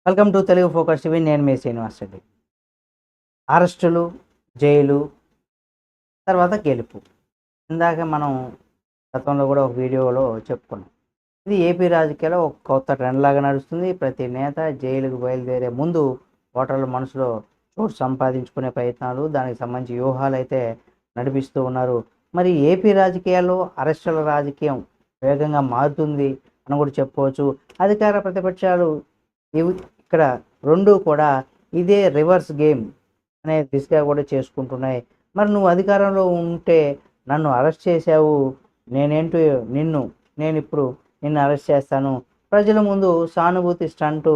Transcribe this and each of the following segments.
Welcome to Telugu focus TV. నేను మీ శ్రీనివాస్ రెడ్డి. అరెస్టులు, jail, తర్వాత గెలుపు. ఇందాక మనం గతంలో కూడా ఒక వీడియోలో చెప్పుకున్నాం. ఇది ఏపీ రాజకీయాల్లో ఒక కొత్త ట్రెండ్ లాగా నడుస్తుంది. ప్రతి నేత జైలుకు బయలుదేరే ముందు ఓటర్ల మనసులో చోటు సంపాదించుకునే ప్రయత్నాలు, దానికి సంబంధించి వ్యూహాలు అయితే నడిపిస్తూ ఉన్నారు. మరి ఏపీ రాజకీయాల్లో అరెస్టుల రాజకీయం వేగంగా మారుతుంది అని కూడా చెప్పుకోవచ్చు. అధికార ప్రతిపక్షాలు ఇవి ఇక్కడ రెండు కూడా ఇదే రివర్స్ గేమ్ అనే దిశగా కూడా చేసుకుంటున్నాయి. మరి నువ్వు అధికారంలో ఉంటే నన్ను అరెస్ట్ చేశావు, నేనేంటో నిన్ను నేనిప్పుడు నిన్ను అరెస్ట్ చేస్తాను, ప్రజల ముందు సానుభూతి స్టంటు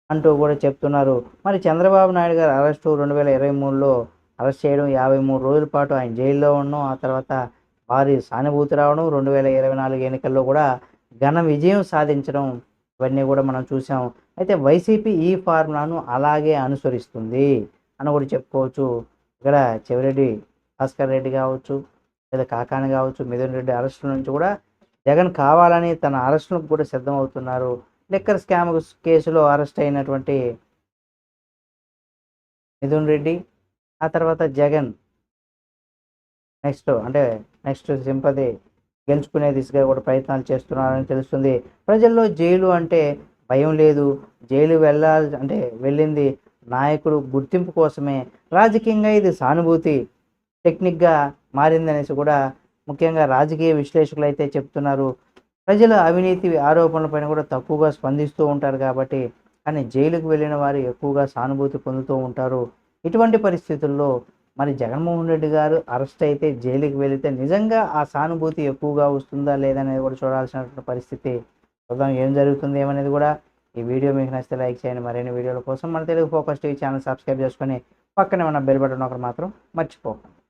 అంటూ కూడా చెప్తున్నారు. మరి చంద్రబాబు నాయుడు గారు అరెస్టు 2023లో అరెస్ట్ చేయడం, 53 రోజుల పాటు ఆయన జైల్లో ఉండడం, ఆ తర్వాత భారీ సానుభూతి రావడం, 2024 ఎన్నికల్లో కూడా ఘన విజయం సాధించడం, ఇవన్నీ కూడా మనం చూసాం. అయితే వైసీపీ ఈ ఫార్ములాను అలాగే అనుసరిస్తుంది అని కూడా చెప్పుకోవచ్చు. ఇక్కడ చెవిరెడ్డి భాస్కర్ రెడ్డి కావచ్చు, లేదా కాకాని కావచ్చు, మిథున్ రెడ్డి అరెస్టుల నుంచి కూడా జగన్ కావాలని తన అరెస్టులకు కూడా సిద్ధమవుతున్నారు. లిక్కర్ స్కామ్ కేసులో అరెస్ట్ అయినటువంటి మిథున్ రెడ్డి, ఆ తర్వాత జగన్ నెక్స్ట్ సింపతి గెలుచుకునే దిశగా కూడా ప్రయత్నాలు చేస్తున్నారని తెలుస్తుంది. ప్రజల్లో జైలు అంటే భయం లేదు, జైలు వెళ్ళింది నాయకుడు గుర్తింపు కోసమే, రాజకీయంగా ఇది సానుభూతి టెక్నిక్గా మారిందనేసి కూడా ముఖ్యంగా రాజకీయ విశ్లేషకులు అయితే చెప్తున్నారు. ప్రజల అవినీతి ఆరోపణలపైన కూడా తక్కువగా స్పందిస్తూ ఉంటారు కాబట్టి, కానీ జైలుకు వెళ్ళిన వారు ఎక్కువగా సానుభూతి పొందుతూ ఉంటారు. ఇటువంటి పరిస్థితుల్లో మరి జగన్మోహన్ రెడ్డి గారు అరెస్ట్ అయితే, జైలుకి వెళితే నిజంగా ఆ సానుభూతి ఎక్కువగా వస్తుందా లేదనేది కూడా చూడాల్సినటువంటి పరిస్థితి. చూద్దాం ఏం జరుగుతుంది ఏమనేది కూడా. ఈ వీడియో మీకు నచ్చితే లైక్ చేయండి. మరిన్ని వీడియోల కోసం మన Telugu focus TV channel subscribe చేసుకొని పక్కనే ఉన్న బెల్ బటన్ ఒకటి మాత్రం మర్చిపోకండి.